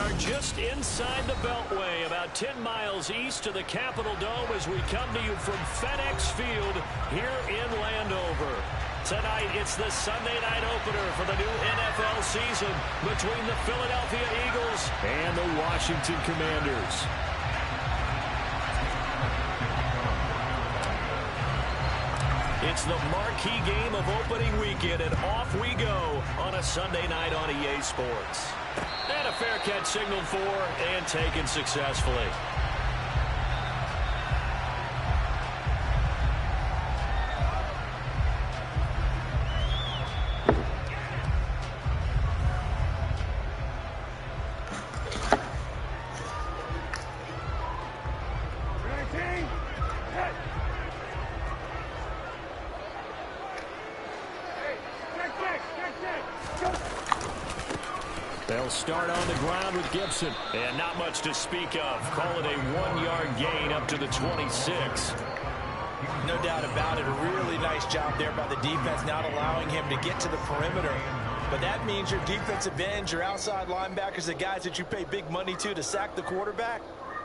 are just inside the Beltway, about 10 miles east of the Capitol Dome as we come to you from FedEx Field here in Landover. Tonight, it's the Sunday night opener for the new NFL season between the Philadelphia Eagles and the Washington Commanders. It's the marquee game of opening weekend, and off we go on a Sunday night on EA Sports. And a fair catch signaled for and taken successfully. They'll start on the ground with Gibson. And not much to speak of. Call it a 1-yard gain up to the 26. No doubt about it. A really nice job there by the defense, not allowing him to get to the perimeter. But that means your defensive ends, your outside linebackers, the guys that you pay big money to sack the quarterback,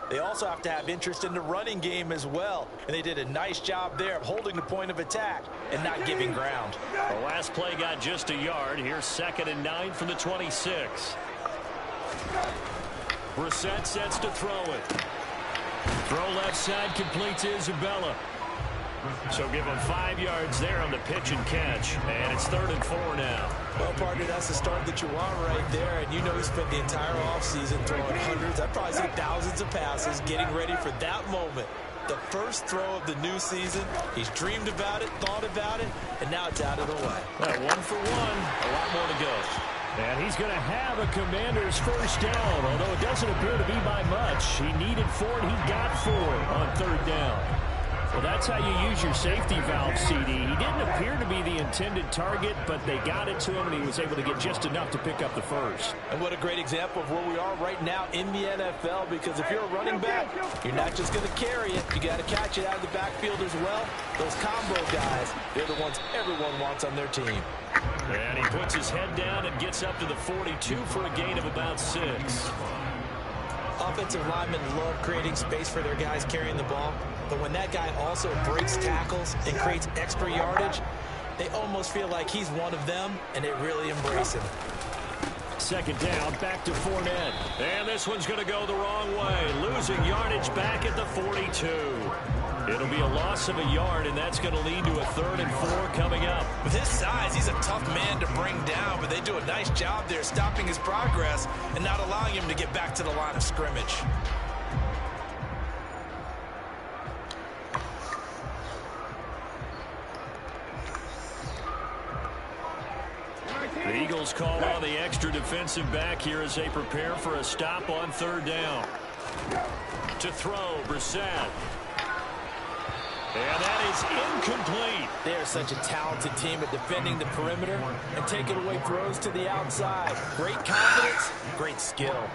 they also have to have interest in the running game as well. And they did a nice job there of holding the point of attack and not giving ground. The last play got just a yard. Here's 2nd and 9 from the 26. Brissett sets to throw it. Throw left side, complete to Isabella. So give him 5 yards there on the pitch and catch. And it's 3rd and 4 now. Well, partner, that's the start that you want right there. And you know he spent the entire offseason throwing hundreds, I'd probably say thousands of passes, getting ready for that moment. The first throw of the new season. He's dreamed about it, thought about it, and now it's out of the way. Well, 1 for 1. A lot more to go. And he's going to have a Commander's first down, although it doesn't appear to be by much. He needed 4, and he got 4 on 3rd down. Well, that's how you use your safety valve, CD. He didn't appear to be the intended target, but they got it to him, and he was able to get just enough to pick up the first. And what a great example of where we are right now in the NFL, because if you're a running back, you're not just going to carry it. You got to catch it out of the backfield as well. Those combo guys, they're the ones everyone wants on their team. And he puts his head down and gets up to the 42 for a gain of about 6. Offensive linemen love creating space for their guys carrying the ball, but when that guy also breaks tackles and creates extra yardage, they almost feel like he's one of them, and they really embrace him. 2nd down, back to Fournette. And this one's going to go the wrong way, losing yardage back at the 42. It'll be a loss of a yard, and that's going to lead to a 3rd and 4 coming up. With his size, he's a tough man to bring down, but they do a nice job there stopping his progress and not allowing him to get back to the line of scrimmage. The Eagles call on the extra defensive back here as they prepare for a stop on 3rd down. To throw, Brissett. And that is incomplete. They are such a talented team at defending the perimeter and taking away throws to the outside. Great confidence, great skill.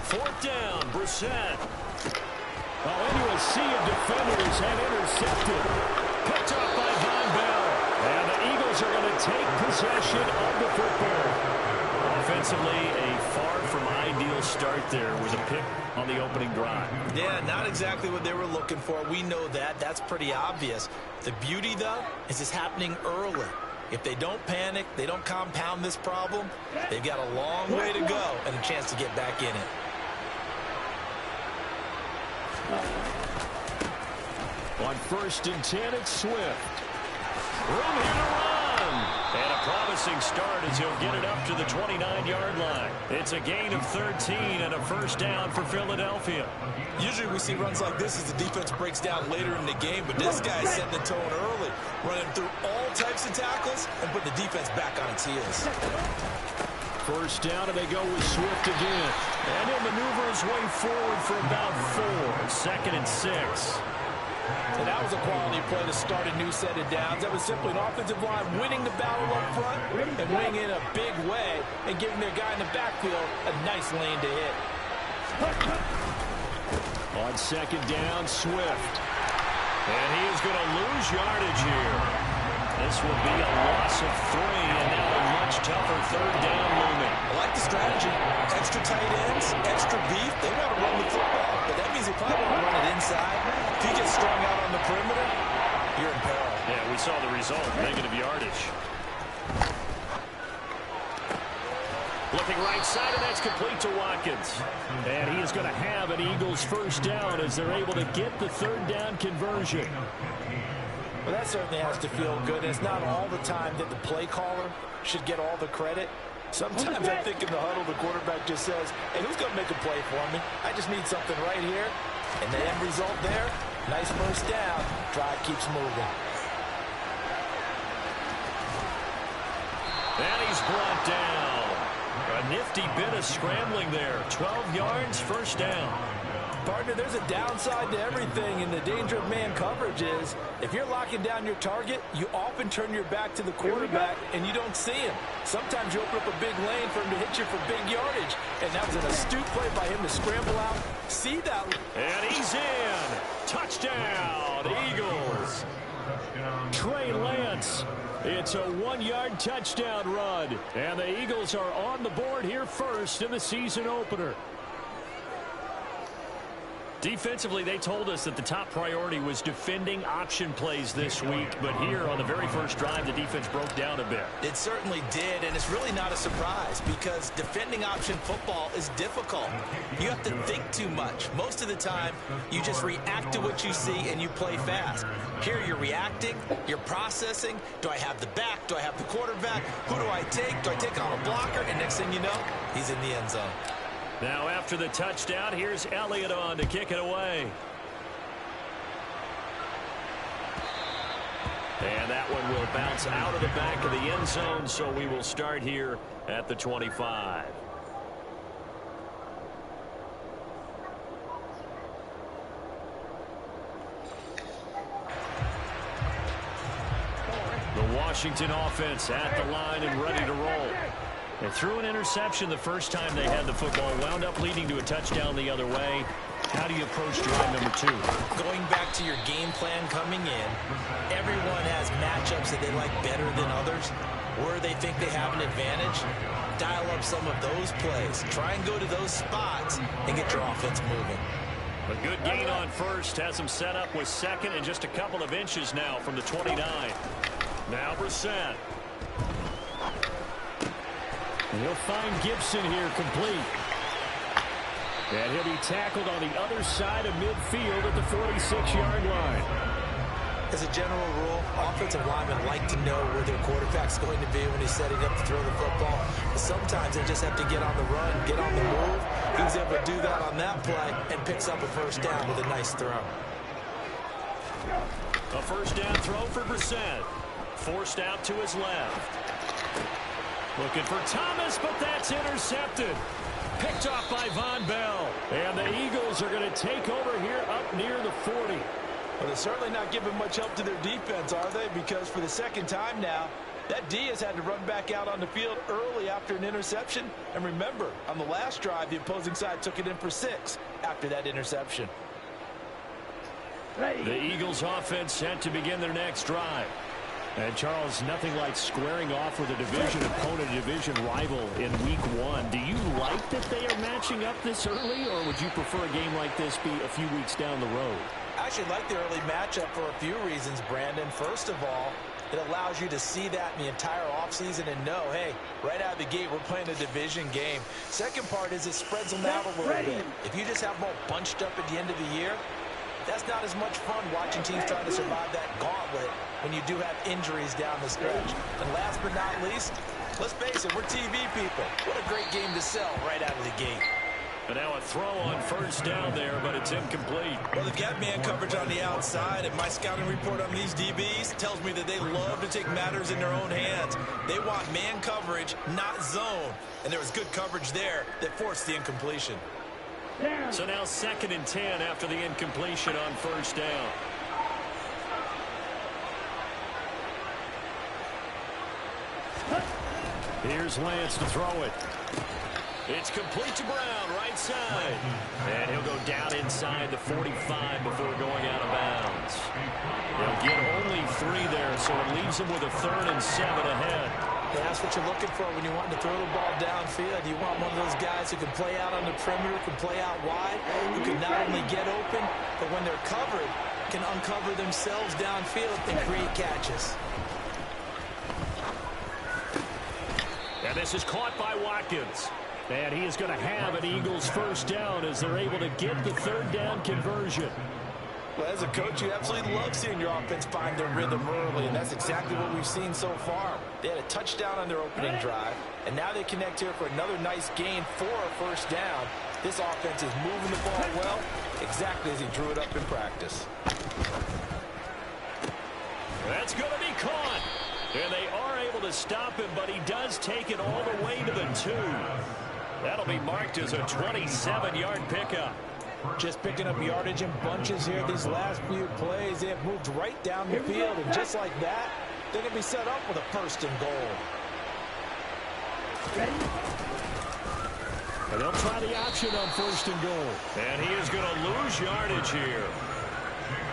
Fourth down, Brissett. Into a sea of defenders and intercepted. Picked up by Von Bell. And the Eagles are going to take possession of the football. Offensively, a far from ideal start there with a pick on the opening drive. Yeah, not exactly what they were looking for. We know that. That's pretty obvious. The beauty, though, is it's happening early. If they don't panic, they don't compound this problem, they've got a long way to go and a chance to get back in it. On 1st and 10, it's Swift. Room here to run. And a promising start as he'll get it up to the 29-yard line. It's a gain of 13 and a first down for Philadelphia. Usually we see runs like this as the defense breaks down later in the game, but this guy's setting the tone early, running through all types of tackles and putting the defense back on its heels. First down, and they go with Swift again. And he'll maneuver his way forward for about 4. 2nd and 6. And that was a quality play to start a new set of downs. That was simply an offensive line winning the battle up front and winning in a big way and giving their guy in the backfield a nice lane to hit. On second down, Swift. And he is going to lose yardage here. This will be a loss of 3, and now a much tougher third down looming. I like the strategy. Extra tight ends, extra beef. They want to run the football, but that means they probably want to run it inside. If you get strung out on the perimeter, you're in peril. Yeah, we saw the result, negative yardage. Looking right side, and that's complete to Watkins. And he is going to have an Eagles first down as they're able to get the third down conversion. Well, that certainly has to feel good. It's not all the time that the play caller should get all the credit. Sometimes I think in the huddle, the quarterback just says, hey, who's going to make a play for me? I just need something right here. And the end result there, nice first down. Drive keeps moving. And he's brought down. A nifty bit of scrambling there. 12 yards, first down. Partner, there's a downside to everything, and the danger of man coverage is if you're locking down your target, you often turn your back to the quarterback, and you don't see him. Sometimes you open up a big lane for him to hit you for big yardage, and that was an astute play by him to scramble out. See that? And he's in. Touchdown, Eagles. Trey Lance. It's a 1-yard touchdown run. And the Eagles are on the board here first in the season opener. Defensively, they told us that the top priority was defending option plays this week. But here on the very first drive, the defense broke down a bit. It certainly did, and it's really not a surprise because defending option football is difficult. You have to think too much. Most of the time, you just react to what you see and you play fast. Here you're reacting, you're processing. Do I have the back? Do I have the quarterback? Who do I take? Do I take on a blocker? And next thing you know, he's in the end zone. Now after the touchdown, here's Elliott on to kick it away. And that one will bounce out of the back of the end zone, so we will start here at the 25. The Washington offense at the line and ready to roll. They threw an interception the first time they had the football, wound up leading to a touchdown the other way. How do you approach drive number 2? Going back to your game plan coming in, everyone has matchups that they like better than others. Where they think they have an advantage, dial up some of those plays. Try and go to those spots and get your offense moving. A good gain on first has them set up with second and just a couple of inches now from the 29. Now Brissett. And he'll find Gibson here complete. And he'll be tackled on the other side of midfield at the 46-yard line. As a general rule, offensive linemen like to know where their quarterback's going to be when he's setting up to throw the football. But sometimes they just have to get on the run, get on the move. He was able to do that on that play and picks up a first down with a nice throw. A first down throw for Brissett. Forced out to his left. Looking for Thomas, but that's intercepted. Picked off by Von Bell. And the Eagles are going to take over here up near the 40. Well, they're certainly not giving much help to their defense, are they? Because for the second time now, that D has had to run back out on the field early after an interception. And remember, on the last drive, the opposing side took it in for 6 after that interception. The Eagles offense set to begin their next drive. And, Charles, nothing like squaring off with a division opponent, a division rival in week 1. Do you like that they are matching up this early, or would you prefer a game like this be a few weeks down the road? I actually like the early matchup for a few reasons, Brandon. First of all, it allows you to see that in the entire offseason and know, hey, right out of the gate, we're playing a division game. Second part is it spreads them out a little bit. If you just have them all bunched up at the end of the year, that's not as much fun watching teams trying to survive that gauntlet when you do have injuries down the stretch. And last but not least, let's face it, we're TV people. What a great game to sell right out of the gate. And now a throw on first down there, but it's incomplete. Well, they've got man coverage on the outside, and my scouting report on these DBs tells me that they love to take matters in their own hands. They want man coverage, not zone. And there was good coverage there that forced the incompletion. So now 2nd and 10 after the incompletion on first down. Here's Lance to throw it. It's complete to Brown, right side. And he'll go down inside the 45 before going out of bounds. They'll get only 3 there, so it leaves them with a 3rd and 7 ahead. Yeah, that's what you're looking for when you want to throw the ball downfield. You want one of those guys who can play out on the perimeter, can play out wide, who can not only get open, but when they're covered, can uncover themselves downfield and create catches. And this is caught by Watkins. And he is going to have an Eagles first down as they're able to get the 3rd down conversion. Well, as a coach, you absolutely love seeing your offense find their rhythm early, and that's exactly what we've seen so far. They had a touchdown on their opening drive, and now they connect here for another nice gain for a first down. This offense is moving the ball well, exactly as he drew it up in practice. That's going to be caught. And they are able to stop him, but he does take it all the way to the 2. That'll be marked as a 27-yard pickup. Just picking up yardage in bunches here these last few plays. They have moved right down the field, and just like that, they're going to be set up with a 1st and goal. And they'll try the option on 1st and goal. And he is going to lose yardage here.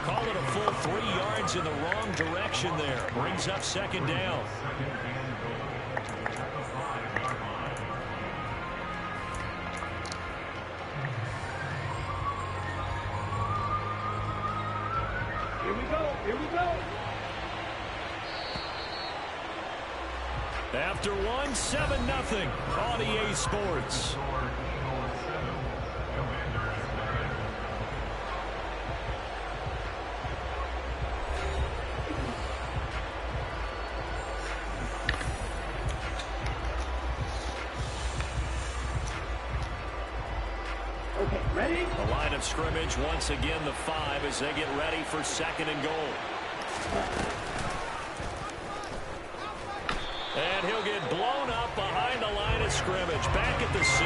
Call it a full 3 yards in the wrong direction there. Brings up 2nd down. Here we go. Here we go. After 1, 7-0 on EA Sports. Okay, ready? The line of scrimmage once again the 5 as they get ready for 2nd and goal. And he'll get blown up behind the line of scrimmage. Back at the 6.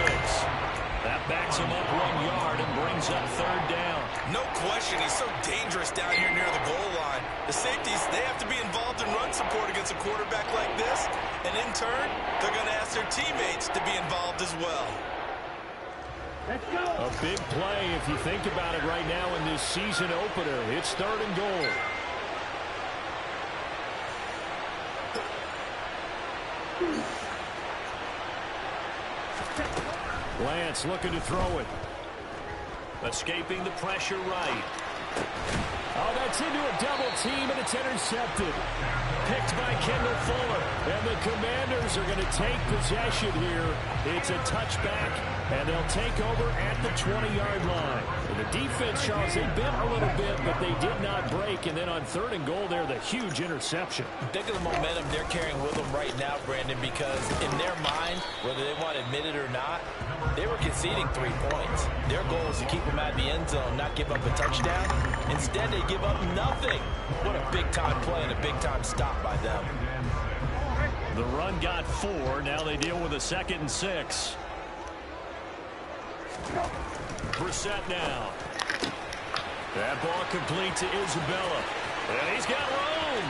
That backs him up 1 yard and brings up 3rd down. No question, he's so dangerous down here near the goal line. The safeties, they have to be involved in run support against a quarterback like this. And in turn, they're going to ask their teammates to be involved as well. Let's go. A big play if you think about it right now in this season opener. It's 3rd and goal. Lance looking to throw it. Escaping the pressure right. Oh, that's into a double team, and it's intercepted. Picked by Kendall Fuller. And the Commanders are going to take possession here. It's a touchback, and they'll take over at the 20-yard line. And the defense, Charles, they bent a little bit, but they did not break. And then on 3rd and goal there, the huge interception. Think of the momentum they're carrying with them right now, Brandon, because in their mind, whether they want to admit it or not, they were conceding 3 points. Their goal is to keep them out of the end zone, not give up a touchdown. Instead, they give up nothing. What a big-time play and a big-time stop by them. The run got 4. Now they deal with a 2nd and 6. Brissett now. That ball complete to Isabella. And he's got room.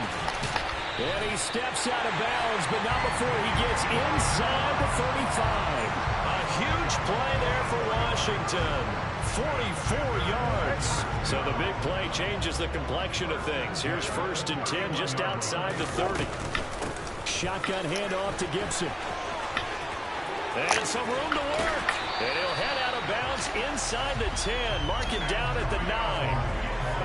And he steps out of bounds, but not before he gets inside the 35. A huge play there for Washington. 44 yards. So the big play changes the complexion of things. Here's 1st and 10 just outside the 30. Shotgun handoff to Gibson. And some room to work. And he'll head out of bounds inside the 10. Mark it down at the 9.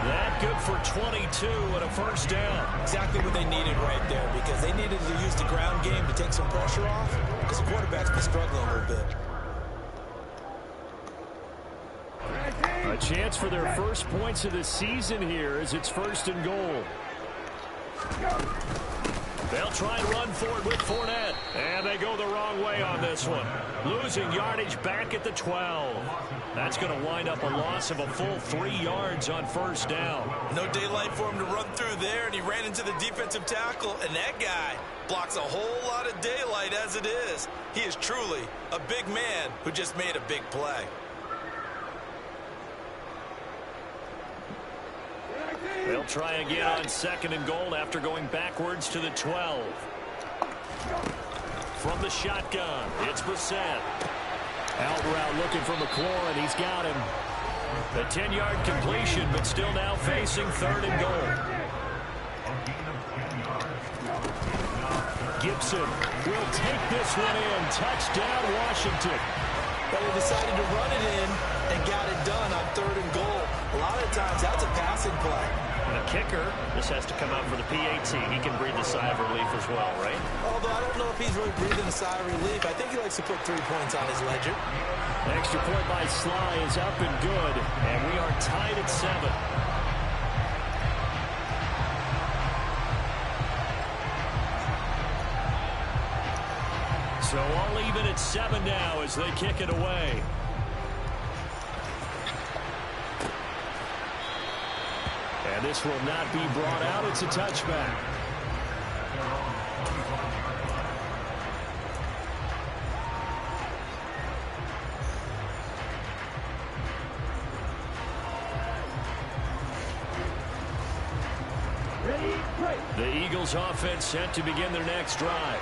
That good for 22 and a first down. Exactly what they needed right there, because they needed to use the ground game to take some pressure off, because the quarterback's been struggling a little bit. A chance for their first points of the season here as it's 1st and goal. They'll try and run for it with Fournette. And they go the wrong way on this one. Losing yardage back at the 12. That's going to wind up a loss of a full 3 yards on 1st down. No daylight for him to run through there, and he ran into the defensive tackle, and that guy blocks a whole lot of daylight as it is. He is truly a big man who just made a big play. They'll try again on 2nd and goal after going backwards to the 12. From the shotgun, it's Brissett. Out route looking for McLaurin. He's got him. A 10-yard completion, but still now facing 3rd and goal. Gibson will take this one in. Touchdown, Washington. But he decided to run it in and got it done on 3rd and goal. A lot of times, that's a passing play. The kicker, this has to come out for the PAT. He can breathe a sigh of relief as well, right? Although I don't know if he's really breathing a sigh of relief. I think he likes to put 3 points on his ledger. Extra point by Sly is up and good, and we are tied at 7. So all even at 7 now as they kick it away. And this will not be brought out. It's a touchback. The Eagles offense set to begin their next drive.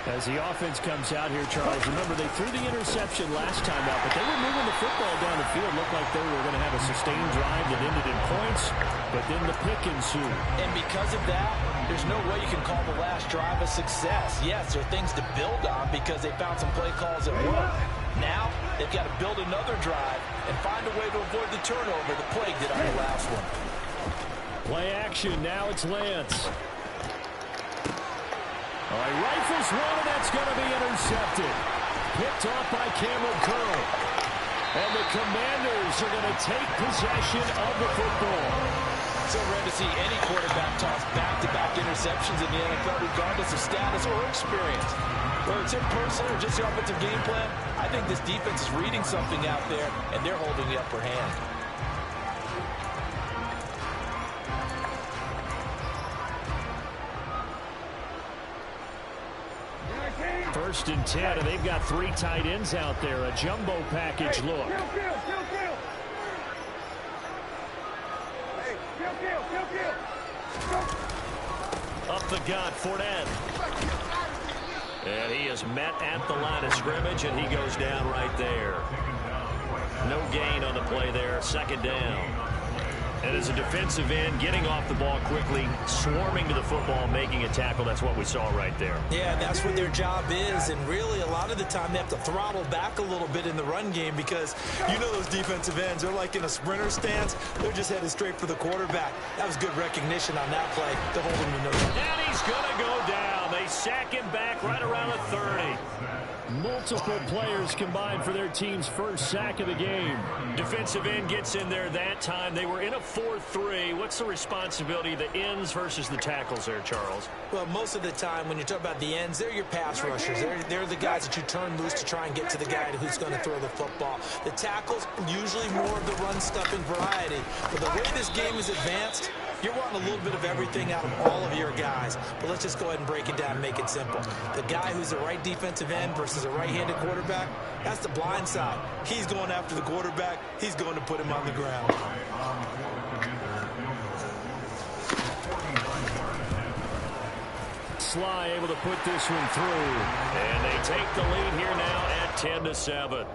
As the offense comes out here, Charles, remember they threw the interception last time out, but they were moving the football down the field. Looked like they were going to have a sustained drive that ended in points, but then the pick ensued. And because of that, there's no way you can call the last drive a success. Yes, there are things to build on because they found some play calls that work. Now, they've got to build another drive and find a way to avoid the turnover that plagued it on the last one. Play action. Now it's Lance. All right, rifles one, and that's going to be intercepted. Picked off by Cameron Curl. And the Commanders are going to take possession of the football. So rare to see any quarterback toss back-to-back interceptions in the NFL, regardless of status or experience. Whether it's in person or just the offensive game plan, I think this defense is reading something out there, and they're holding the upper hand. 1st and 10, and they've got 3 tight ends out there. A jumbo package look. Up the gut, Fournette. And he is met at the line of scrimmage, and he goes down right there. No gain on the play there. 2nd down. And as a defensive end, getting off the ball quickly, swarming to the football, making a tackle, that's what we saw right there. Yeah, that's what their job is, and really a lot of the time they have to throttle back a little bit in the run game because you know those defensive ends, they're like in a sprinter stance. They're just headed straight for the quarterback. That was good recognition on that play to hold him to no time. And he's going to go down. They sack him back right around the 30. Multiple players combined for their team's first sack of the game. Defensive end gets in there that time. They were in a 4-3. What's the responsibility of the ends versus the tackles there, Charles? Well, most of the time when you talk about the ends, they're your pass rushers. They're the guys that you turn loose to try and get to the guy who's going to throw the football. The tackles, usually more of the run-stuffing variety. But the way this game is advanced, you're wanting a little bit of everything out of all of your guys. But let's just go ahead and break it down and make it simple. The guy who's the right defensive end versus a right-handed quarterback, that's the blind side. He's going after the quarterback. He's going to put him on the ground. Sly able to put this one through. And they take the lead here now at 10-7.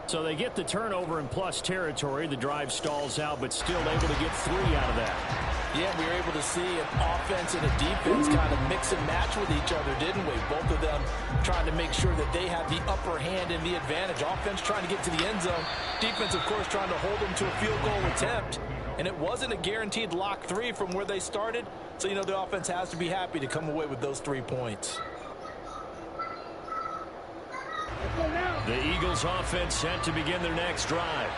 So they get the turnover in plus territory. The drive stalls out, but still able to get 3 out of that. Yeah, we were able to see an offense and a defense kind of mix and match with each other, didn't we? Both of them trying to make sure that they have the upper hand and the advantage. Offense trying to get to the end zone. Defense, of course, trying to hold them to a field goal attempt. And it wasn't a guaranteed lock 3 from where they started. So, you know, the offense has to be happy to come away with those 3 points. The Eagles offense set to begin their next drive.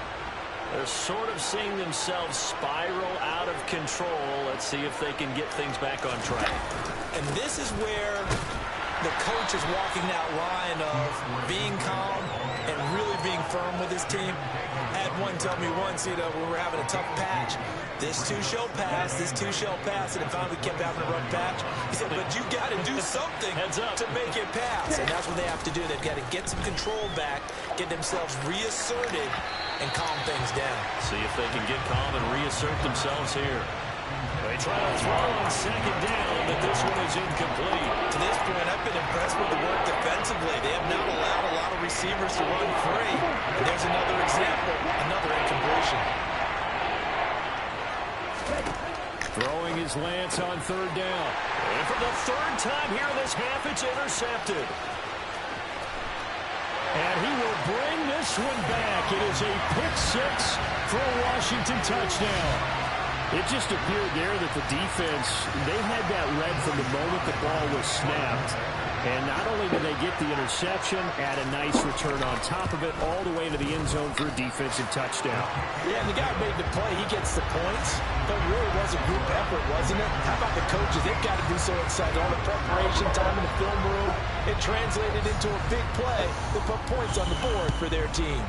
They're sort of seeing themselves spiral out of control. Let's see if they can get things back on track. And this is where the coach is walking that line of being calm and really being firm with his team. I had one tell me once, you know, when we were having a tough patch, this too shall pass, this too shall pass, and it finally kept having a rough patch. He said, but you got to do something to make it pass. And that's what they have to do. They've got to get some control back, get themselves reasserted, and calm things down. See if they can get calm and reassert themselves here. They try to throw on second down, but this one is incomplete. To this point, I've been impressed with the work defensively. They have not allowed a lot of receivers to run free. And there's another example, another incompletion. Throwing his Lance on third down. And for the third time here in this half, it's intercepted. And he will bring this one back. It is a pick six for a Washington touchdown. It just appeared there that the defense, they had that read from the moment the ball was snapped. And not only did they get the interception, add a nice return on top of it, all the way to the end zone for a defensive touchdown. Yeah, and the guy made the play. He gets the points. But it really was a group effort, wasn't it? How about the coaches? They've got to be so excited. All the preparation, time in the film room, it translated into a big play that put points on the board for their team.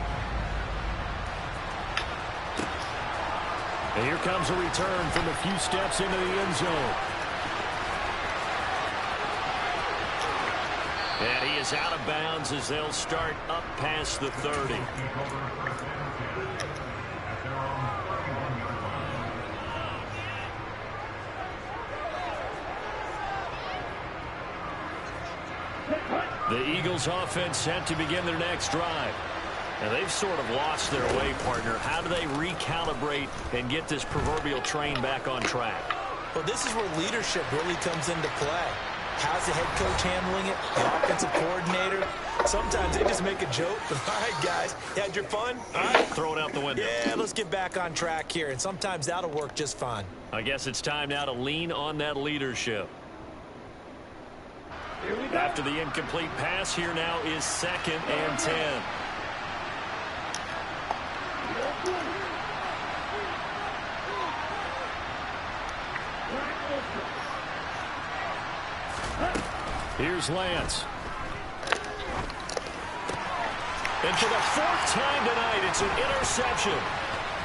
And here comes a return from a few steps into the end zone. And he is out of bounds as they'll start up past the 30. The Eagles offense set to begin their next drive. And they've sort of lost their way, partner. How do they recalibrate and get this proverbial train back on track? Well, this is where leadership really comes into play. How's the head coach handling it? The offensive coordinator? Sometimes they just make a joke. All right, guys, you had your fun? All right, throw it out the window. Yeah, let's get back on track here. And sometimes that'll work just fine. I guess it's time now to lean on that leadership. Here we go. After the incomplete pass, here now is 2nd and 10. Here's Lance. And for the 4th time tonight, it's an interception.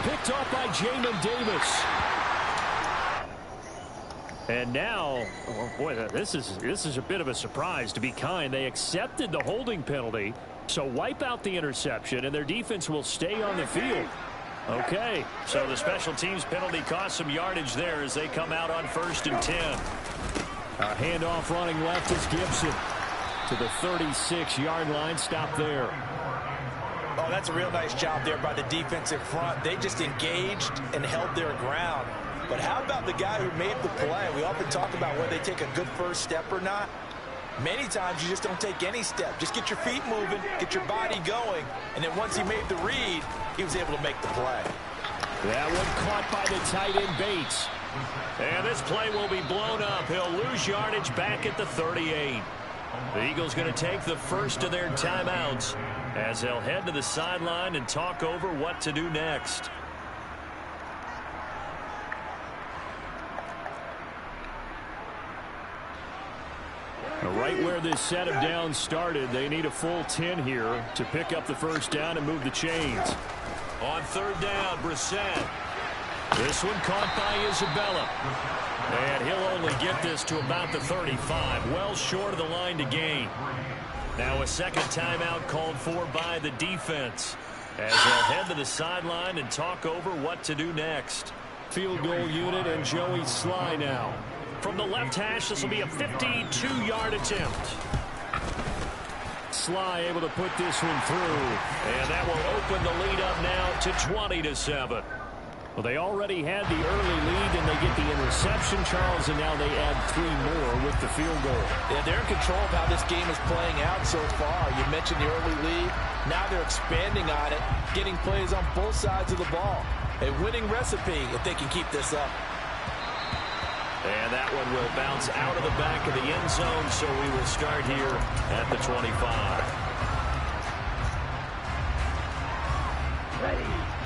Picked off by Jamin Davis. And now, oh boy, this is a bit of a surprise, to be kind. They accepted the holding penalty, so wipe out the interception, and their defense will stay on the field. Okay, so the special teams penalty cost some yardage there as they come out on 1st and 10. A handoff running left is Gibson to the 36-yard line. Stop there. Oh, that's a real nice job there by the defensive front. They just engaged and held their ground. But how about the guy who made the play? We often talk about whether they take a good first step or not. Many times you just don't take any step. Just get your feet moving, get your body going, and then once he made the read, he was able to make the play. That one caught by the tight end Bates. And this play will be blown up. He'll lose yardage back at the 38. The Eagles going to take the first of their timeouts as they'll head to the sideline and talk over what to do next. Right where this set of downs started, they need a full 10 here to pick up the first down and move the chains. On 3rd down, Brissett. This one caught by Isabella. And he'll only get this to about the 35, well short of the line to gain. Now a second timeout called for by the defense as they'll head to the sideline and talk over what to do next. Field goal unit and Joey Sly now. From the left hash, this will be a 52-yard attempt. Sly able to put this one through. And that will open the lead up now to 20-7. Well, they already had the early lead, and they get the interception, Charles, and now they add 3 more with the field goal. Yeah, they're in control of how this game is playing out so far. You mentioned the early lead. Now they're expanding on it, getting plays on both sides of the ball. A winning recipe if they can keep this up. And that one will bounce out of the back of the end zone, so we will start here at the 25.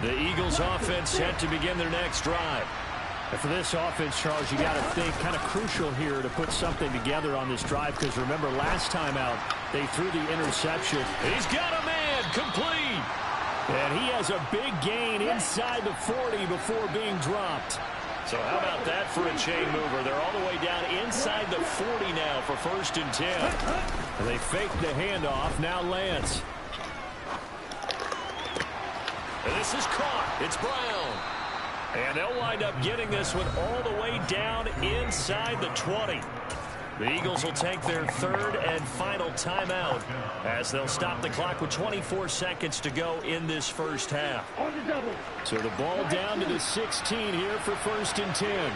The Eagles offense set to begin their next drive. And for this offense, Charles, you got to think kind of crucial here to put something together on this drive, because remember last time out they threw the interception. He's got a man complete. And he has a big gain inside the 40 before being dropped. So how about that for a chain mover? They're all the way down inside the 40 now for 1st and 10. And they fake the handoff. Now Lance. And this is caught. It's Brown. And they'll wind up getting this one all the way down inside the 20. The Eagles will take their third and final timeout as they'll stop the clock with 24 seconds to go in this first half. On the double. So the ball down to the 16 here for 1st and 10.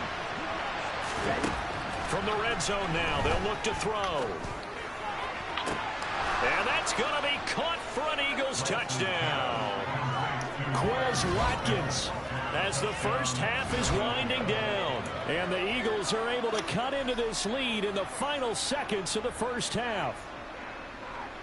From the red zone now, they'll look to throw. And that's going to be caught for an Eagles touchdown. Quez Watkins as the first half is winding down. And the Eagles are able to cut into this lead in the final seconds of the first half.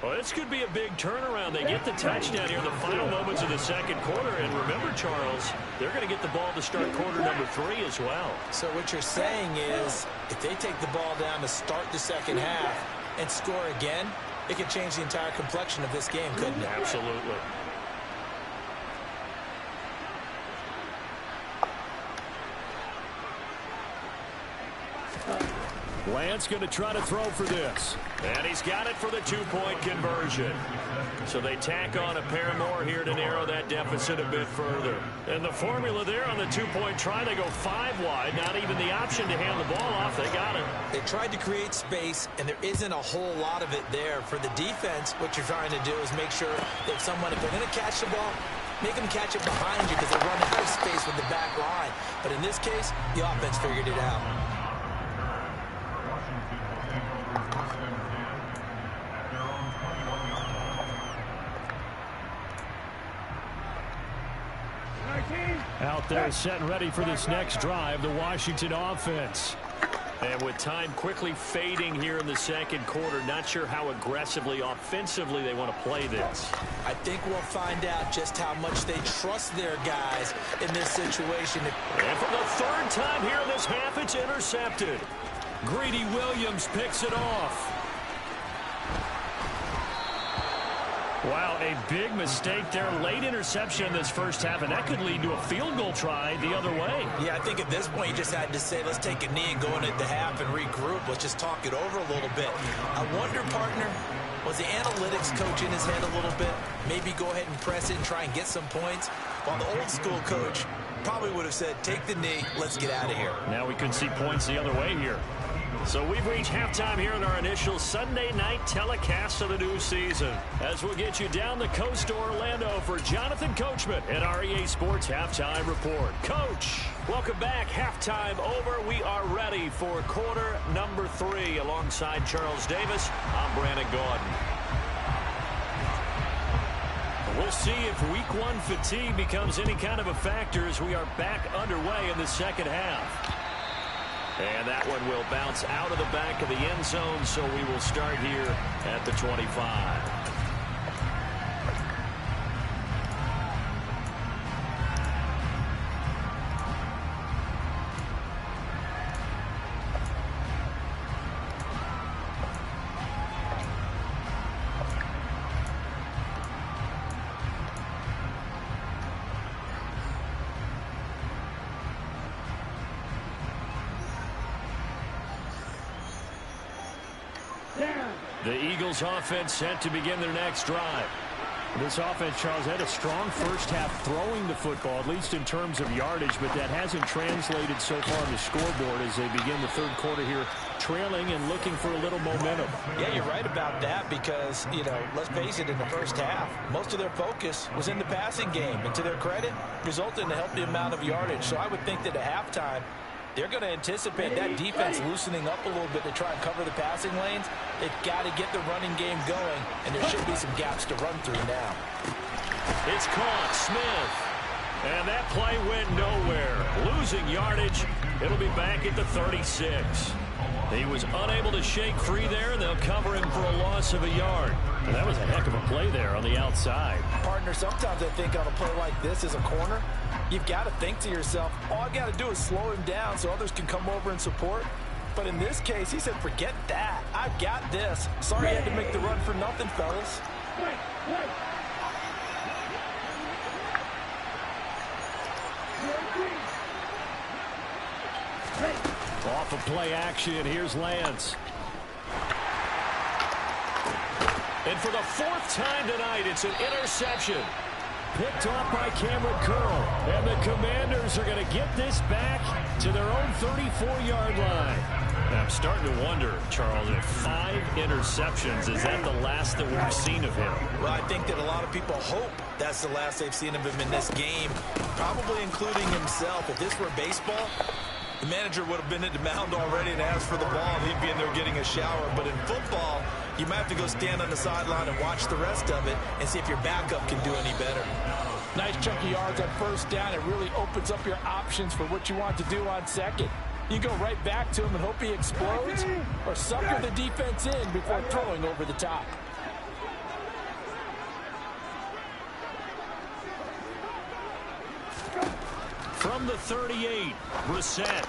Well, this could be a big turnaround. They get the touchdown here in the final moments of the second quarter. And remember, Charles, they're going to get the ball to start quarter number 3 as well. So what you're saying is if they take the ball down to start the second half and score again, it could change the entire complexion of this game, couldn't it? Absolutely. Lance going to try to throw for this. And he's got it for the 2-point conversion. So they tack on a pair more here to narrow that deficit a bit further. And the formula there on the 2-point try, they go 5 wide. Not even the option to hand the ball off. They got it. They tried to create space, and there isn't a whole lot of it there. For the defense, what you're trying to do is make sure that someone, if they're going to catch the ball, make them catch it behind you because they run out of space with the back line. But in this case, the offense figured it out. Out there set and ready for this next drive, the Washington offense. And with time quickly fading here in the second quarter, not sure how aggressively, offensively they want to play this. I think we'll find out just how much they trust their guys in this situation. And for the third time here in this half, it's intercepted. Greedy Williams picks it off. Wow, a big mistake there. Late interception in this first half, and that could lead to a field goal try the other way. Yeah, I think at this point you just had to say, let's take a knee and go into the half and regroup. Let's just talk it over a little bit. I wonder, partner, was the analytics coach in his head a little bit? Maybe go ahead and press it and try and get some points? While the old school coach probably would have said, take the knee, let's get out of here. Now we could see points the other way here. So we've reached halftime here in our initial Sunday night telecast of the new season. As we'll get you down the coast to Orlando for Jonathan Coachman at our EA Sports Halftime Report. Coach, welcome back. Halftime over. We are ready for quarter number 3. Alongside Charles Davis, I'm Brandon Gordon. We'll see if week 1 fatigue becomes any kind of a factor as we are back underway in the second half. And that one will bounce out of the back of the end zone, so we will start here at the 25. The Eagles offense set to begin their next drive. This offense, Charles, had a strong first half throwing the football, at least in terms of yardage, but that hasn't translated so far on the scoreboard as they begin the third quarter here, trailing and looking for a little momentum. Yeah, you're right about that because, you know, let's face it, in the first half, most of their focus was in the passing game, and to their credit, resulted in a healthy amount of yardage. So I would think that at halftime, they're going to anticipate that defense loosening up a little bit to try and cover the passing lanes. They've got to get the running game going, and there should be some gaps to run through now. It's caught. Smith. And that play went nowhere. Losing yardage. It'll be back at the 36. He was unable to shake free there, and they'll cover him for a loss of a yard. And that was a heck of a play there on the outside. Partner, sometimes I think on a play like this as a corner, you've got to think to yourself, all I've got to do is slow him down so others can come over and support. But in this case, he said, forget that. I've got this. Sorry I had to make the run for nothing, fellas. Off of play action, here's Lance. And for the 4th time tonight, it's an interception. picked off by Cameron Curl. And the Commanders are going to get this back to their own 34-yard line. I'm starting to wonder, Charles, if 5 interceptions, is that the last that we've seen of him? Well, I think that a lot of people hope that's the last they've seen of him in this game, probably including himself. If this were baseball, the manager would have been at the mound already and asked for the ball, and he'd be in there getting a shower. But in football, you might have to go stand on the sideline and watch the rest of it and see if your backup can do any better. Nice chunky yards on first down. It really opens up your options for what you want to do on second. You go right back to him and hope he explodes, or sucker the defense in before throwing over the top. From the 38, Brissett.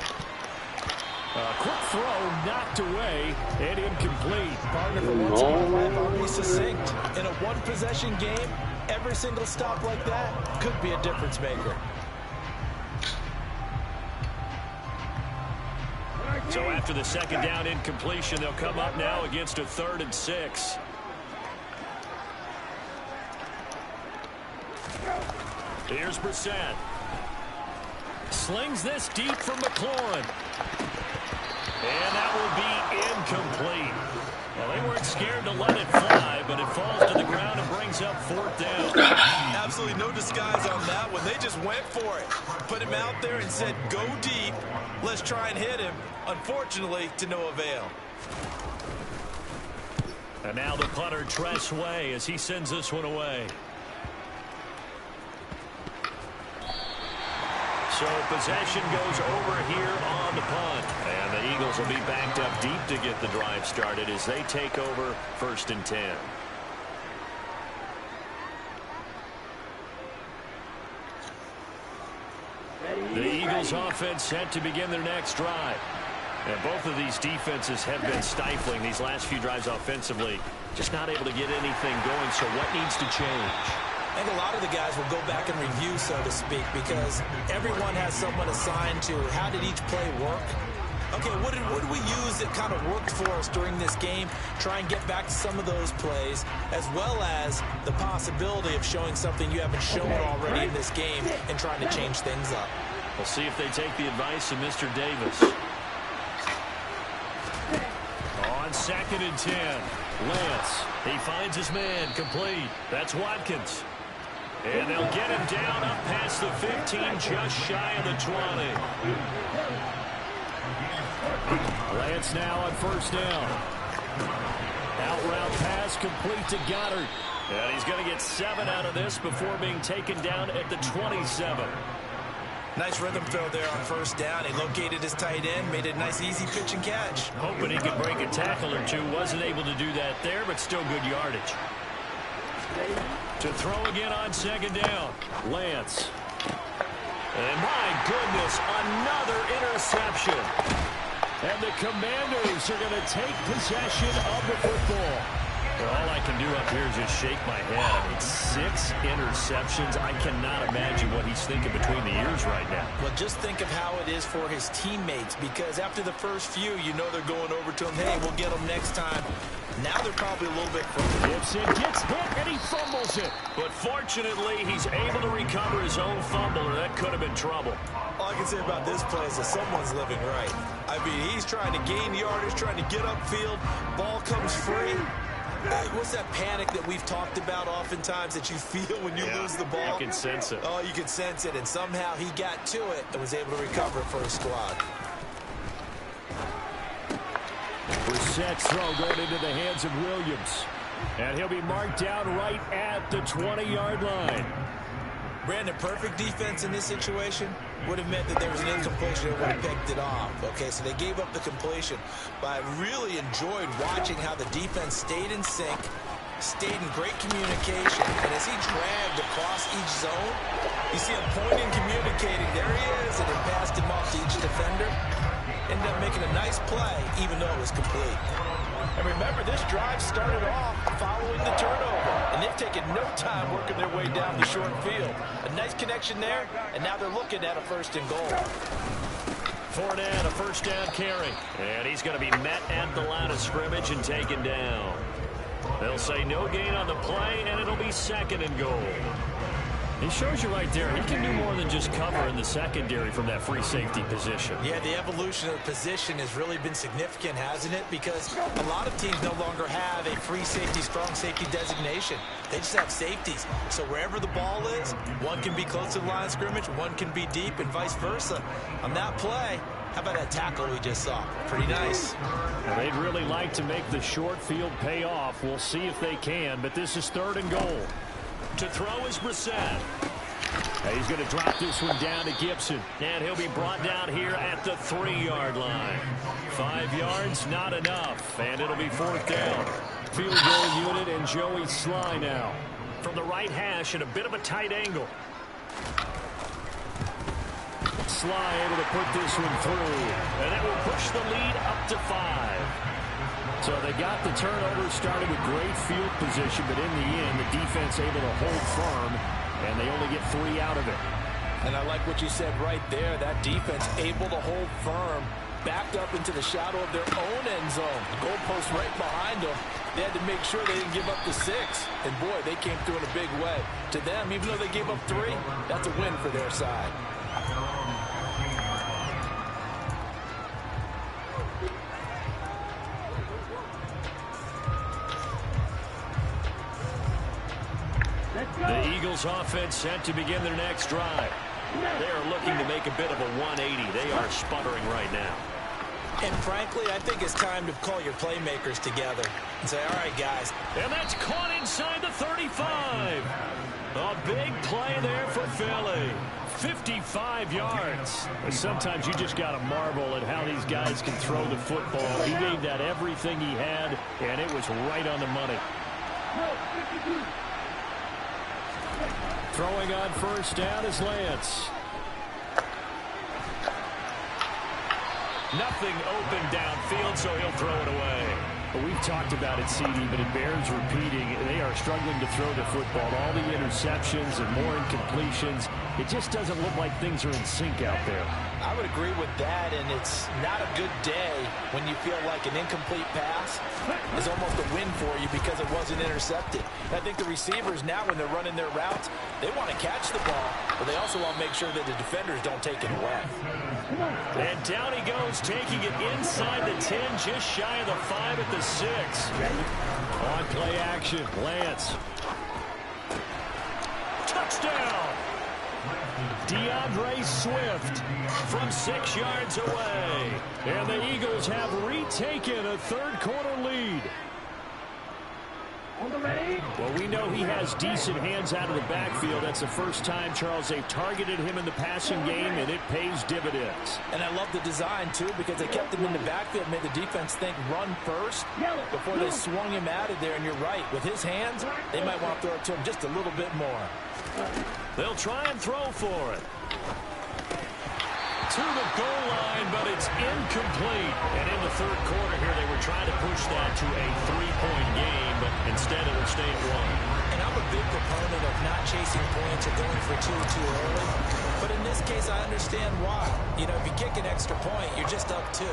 A quick throw knocked away and incomplete. Partner, for once in my life, I'll be succinct. In a one-possession game, every single stop like that could be a difference maker. So after the second down incompletion, they'll come up now against a 3rd and 6. Here's Brissett. Slings this deep from McLaurin. And that will be incomplete. Well, they weren't scared to let it fly, but it falls to the ground and brings up 4th down. Absolutely no disguise on that one. They just went for it. Put him out there and said, go deep. Let's try and hit him. Unfortunately, to no avail. And now the punter, Tress Way, as he sends this one away. So possession goes over here on the punt. And the Eagles will be backed up deep to get the drive started as they take over 1st and 10. The Eagles offense set to begin their next drive. And both of these defenses have been stifling these last few drives offensively. Just not able to get anything going, so what needs to change? I think a lot of the guys will go back and review, so to speak, because everyone has someone assigned to how did each play work. Okay, what did we use that kind of worked for us during this game? Try and get back to some of those plays, as well as the possibility of showing something you haven't shown already in this game and trying to change things up. We'll see if they take the advice of Mr. Davis. On 2nd and 10, Lance. He finds his man, complete. That's Watkins. And they'll get him down up past the 15, just shy of the 20. Lance now on 1st down. Out route pass complete to Goddard. And he's going to get 7 out of this before being taken down at the 27. Nice rhythm throw there on 1st down. He located his tight end, made a nice easy pitch and catch. Hoping he could break a tackle or two. Wasn't able to do that there, but still good yardage. To throw again on 2nd down. Lance. And my goodness, another interception. And the Commanders are going to take possession of the football. Well, all I can do up here is just shake my head. I mean, 6 interceptions. I cannot imagine what he's thinking between the ears right now. Well, just think of how it is for his teammates, because after the first few, you know they're going over to him, hey, we'll get them next time. Now they're probably a little bit further. Gibson gets hit, and he fumbles it. But fortunately, he's able to recover his own fumble, or that could have been trouble. All I can say about this play is that someone's living right. I mean, he's trying to gain yardage, trying to get upfield. Ball comes free. What's that panic that we've talked about oftentimes that you feel when you lose the ball? You can sense it. Oh, you can sense it, and somehow he got to it and was able to recover it for his squad. Brissett's throw going into the hands of Williams. And he'll be marked down right at the 20-yard line. Brandon, perfect defense in this situation would have meant that there was an incompletion that would have picked it off. Okay, so they gave up the completion. But I really enjoyed watching how the defense stayed in sync, stayed in great communication. And as he dragged across each zone, you see him pointing, communicating. There he is, and he passed him off to each defender. Ended up making a nice play, even though it was complete. And remember, this drive started off following the turnover. And they've taken no time working their way down the short field. A nice connection there, and now they're looking at a 1st and goal. Fournette, a 1st down carry. And he's going to be met at the line of scrimmage and taken down. They'll say no gain on the play, and it'll be 2nd and goal. He shows you right there, he can do more than just cover in the secondary from that free safety position. Yeah, the evolution of the position has really been significant, hasn't it? Because a lot of teams no longer have a free safety, strong safety designation. They just have safeties. So wherever the ball is, one can be close to the line of scrimmage, one can be deep, and vice versa. On that play, how about that tackle we just saw? Pretty nice. Well, they'd really like to make the short field pay off. We'll see if they can, but this is 3rd and goal. To throw is Brissett. He's going to drop this one down to Gibson. And he'll be brought down here at the 3-yard line. 5 yards, not enough. And it'll be 4th down. Field goal unit and Joey Sly now. From the right hash at a bit of a tight angle. Sly able to put this one through. And that will push the lead up to 5. So they got the turnover, started with great field position, but in the end, the defense able to hold firm, and they only get 3 out of it. And I like what you said right there. That defense able to hold firm, backed up into the shadow of their own end zone. The goalpost right behind them. They had to make sure they didn't give up the 6. And boy, they came through in a big way. To them, even though they gave up 3, that's a win for their side. The Eagles offense set to begin their next drive. They are looking to make a bit of a 180. They are sputtering right now. And frankly, I think it's time to call your playmakers together and say, all right, guys. And that's caught inside the 35. A big play there for Philly. 55 yards. Sometimes you just got to marvel at how these guys can throw the football. He gave that everything he had, and it was right on the money. Throwing on 1st down is Lance. Nothing open downfield, so he'll throw it away. Well, we've talked about it, CD, but it bears repeating. They are struggling to throw the football. All the interceptions and more incompletions. It just doesn't look like things are in sync out there. I would agree with that, and it's not a good day when you feel like an incomplete pass is almost a win for you because it wasn't intercepted. And I think the receivers now, when they're running their routes, they want to catch the ball, but they also want to make sure that the defenders don't take it away. And down he goes, taking it inside the 10, just shy of the 5 at the 6. On play action, Lance. Touchdown! DeAndre Swift from 6 yards away. And the Eagles have retaken a 3rd quarter lead. Well, we know he has decent hands out of the backfield. That's the first time, Charles, they've targeted him in the passing game, and it pays dividends. And I love the design, too, because they kept him in the backfield, made the defense think run first before they swung him out of there. And you're right, with his hands, they might want to throw it to him just a little bit more. They'll try and throw for it. To the goal line, but it's incomplete. And in the 3rd quarter here, they were trying to push that to a 3-point game, but instead it'll stay at 1. And I'm a big proponent of not chasing points or going for 2 too early. But in this case, I understand why. You know, if you kick an extra point, you're just up 2,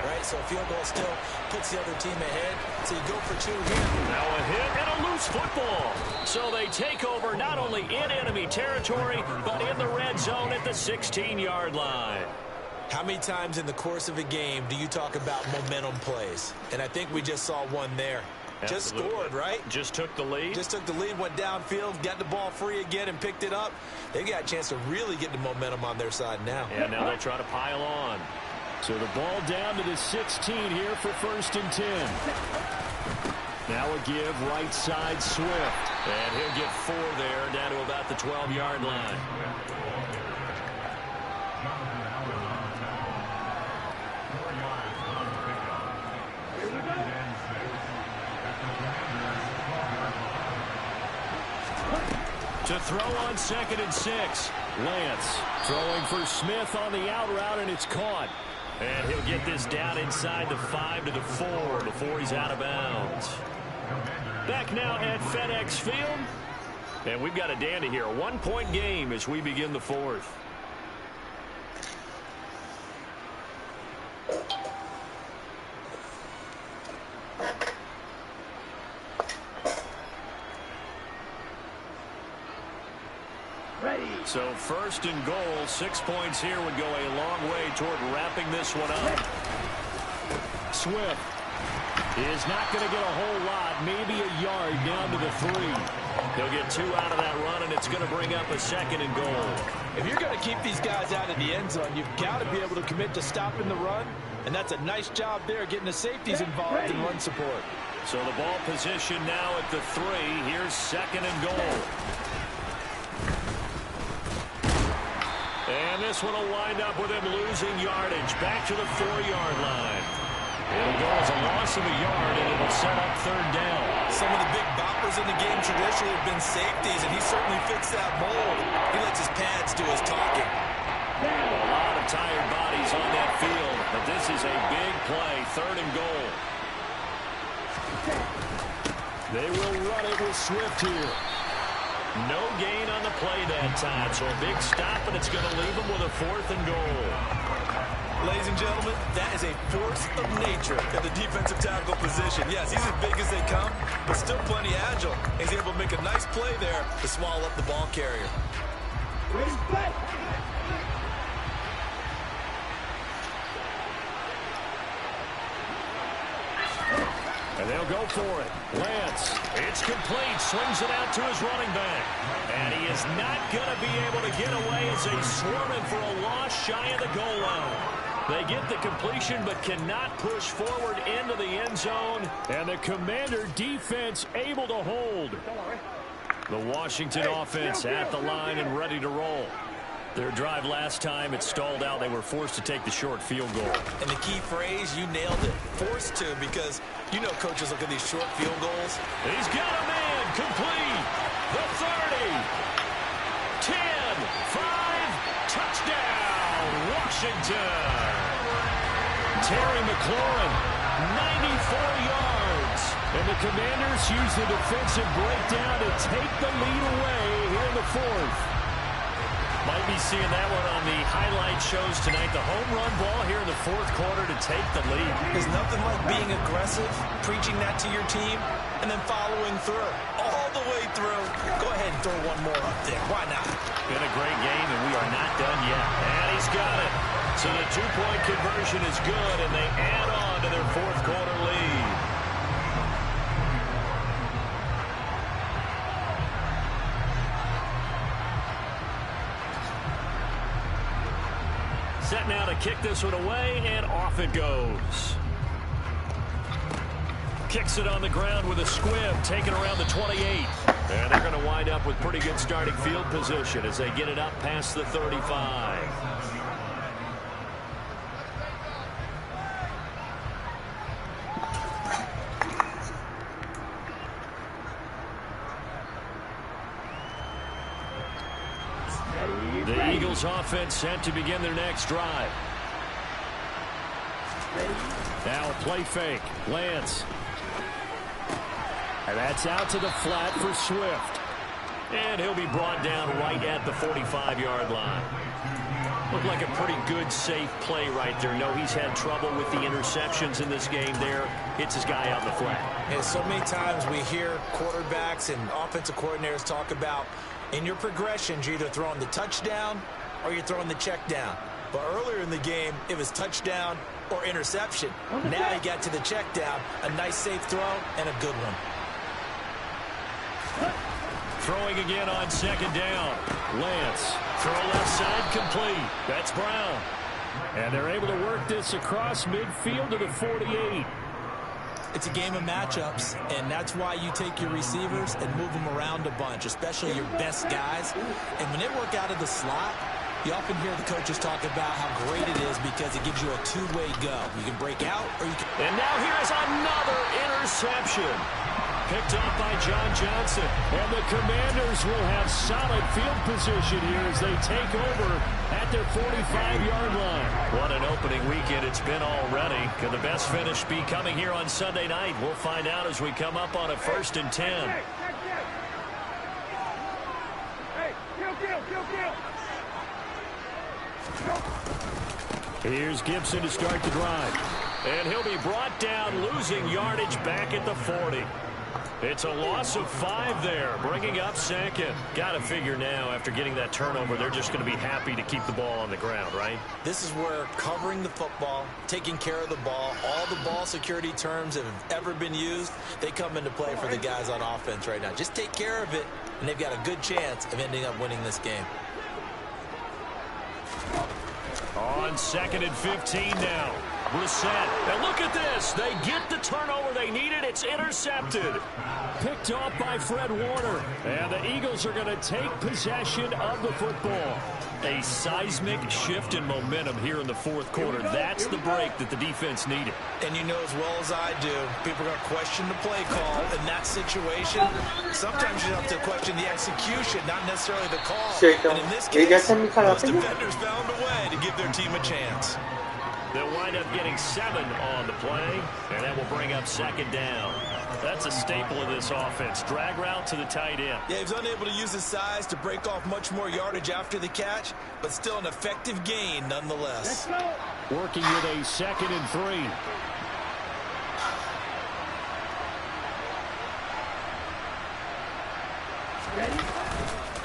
right? So a field goal still puts the other team ahead. So you go for 2 here. Now a hit and a loose football. So they take over not only in enemy territory, but in the red zone at the 16-yard line. How many times in the course of a game do you talk about momentum plays? And I think we just saw one there. Absolutely. Just scored, right? Just took the lead. Just took the lead, went downfield, got the ball free again, and picked it up. They got a chance to really get the momentum on their side now. And now they'll try to pile on. So the ball down to the 16 here for 1st and 10. Now a give right side Swift. And he'll get 4 there, down to about the 12-yard line. To throw on 2nd and 6. Lance throwing for Smith on the out route, and it's caught. And he'll get this down inside the 5 to the 4 before he's out of bounds. Back now at FedEx Field. And we've got a dandy here. A 1-point game as we begin the 4th. So first and goal, 6 points here would go a long way toward wrapping this one up. Swift is not going to get a whole lot, maybe a yard down to the 3. He'll get 2 out of that run, and it's going to bring up a second and goal. If you're going to keep these guys out of the end zone, you've got to be able to commit to stopping the run, and that's a nice job there, getting the safeties involved in run support. So the ball position now at the 3. Here's second and goal. And this one will wind up with him losing yardage back to the 4-yard line. It'll go as a loss of a yard, and it'll set up third down. Some of the big boppers in the game traditionally have been safeties, and he certainly fits that mold. He lets his pads do his talking. A lot of tired bodies on that field, but this is a big play, third and goal. They will run it with Swift here. No gain on the play that time, so a big stop, and it's going to leave him with a 4th and goal. Ladies and gentlemen, that is a force of nature at the defensive tackle position. Yes, he's as big as they come, but still plenty agile. He's able to make a nice play there to swallow up the ball carrier. Ready, play. And they'll go for it. Lance, it's complete, swings it out to his running back. And he is not going to be able to get away as they swarm him for a loss shy of the goal line. They get the completion but cannot push forward into the end zone. And the Commander defense able to hold. The Washington offense at the line and ready to roll. Their drive last time, it stalled out. They were forced to take the short field goal. And the key phrase, you nailed it, forced to, because you know coaches look at these short field goals. He's got a man, complete, the 30, 10, 5, touchdown, Washington. Terry McLaurin, 94 yards. And the Commanders use the defensive breakdown to take the lead away here in the 4th. Might be seeing that one on the highlight shows tonight. The home run ball here in the 4th quarter to take the lead. There's nothing like being aggressive, preaching that to your team, and then following through. All the way through. Go ahead and throw one more up there. Why not? Been a great game, and we are not done yet. And he's got it. So the 2-point conversion is good, and they add on to their 4th quarter lead. Set now to kick this one away, and off it goes. Kicks it on the ground with a squib, taken around the 28. And they're going to wind up with pretty good starting field position as they get it up past the 35. The Eagles offense set to begin their next drive. Now a play fake. Lance. And that's out to the flat for Swift. And he'll be brought down right at the 45-yard line. Looked like a pretty good, safe play right there. No, he's had trouble with the interceptions in this game there. Hits his guy out in the flat. And so many times we hear quarterbacks and offensive coordinators talk about in your progressions, you're either throwing the touchdown or you're throwing the check down. But earlier in the game, it was touchdown or interception. Now he got to the check down, a nice safe throw, and a good one. Throwing again on second down. Lance, throw left side complete. That's Brown. And they're able to work this across midfield to the 48. It's a game of matchups, and that's why you take your receivers and move them around a bunch, especially your best guys. And when they work out of the slot, you often hear the coaches talk about how great it is because it gives you a two-way go. You can break out or you can... And now here's another interception. Picked up by John Johnson. And the Commanders will have solid field position here as they take over at their 45-yard line. What an opening weekend it's been already. Could the best finish be coming here on Sunday night? We'll find out as we come up on a 1st and 10. Hey, kill. Here's Gibson to start the drive. And he'll be brought down, losing yardage back at the 40. It's a loss of 5 there, bringing up second. Got to figure now, after getting that turnover, they're just going to be happy to keep the ball on the ground, right? This is where covering the football, taking care of the ball, all the ball security terms that have ever been used, they come into play for the guys on offense right now. Just take care of it, and they've got a good chance of ending up winning this game. On 2nd and 15 now. Brissett. And look at this. They get the turnover they needed. It's intercepted. Picked off by Fred Warner. And the Eagles are going to take possession of the football. A seismic shift in momentum here in the 4th quarter. That's the break that the defense needed. And you know as well as I do, people are going to question the play call in that situation. Sometimes you have to question the execution, not necessarily the call. And in this case, those defenders found a way to give their team a chance. They'll wind up getting 7 on the play, and that will bring up 2nd down. That's a staple of this offense. Drag route to the tight end. Yeah, he was unable to use his size to break off much more yardage after the catch, but still an effective gain nonetheless. Working with a 2nd and 3.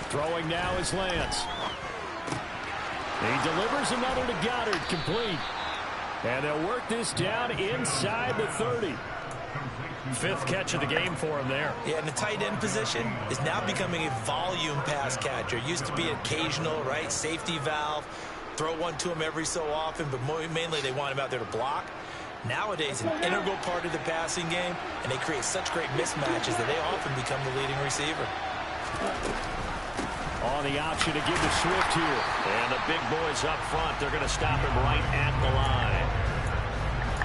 Throwing now is Lance. He delivers another to Goddard, complete. And they'll work this down inside the 30. 5th catch of the game for him there. Yeah, and the tight end position is now becoming a volume pass catcher. Used to be occasional, right? Safety valve. Throw one to him every so often, but mainly they want him out there to block. Nowadays, an integral part of the passing game, and they create such great mismatches that they often become the leading receiver. On the option to give to Swift here. And the big boys up front, they're going to stop him right at the line.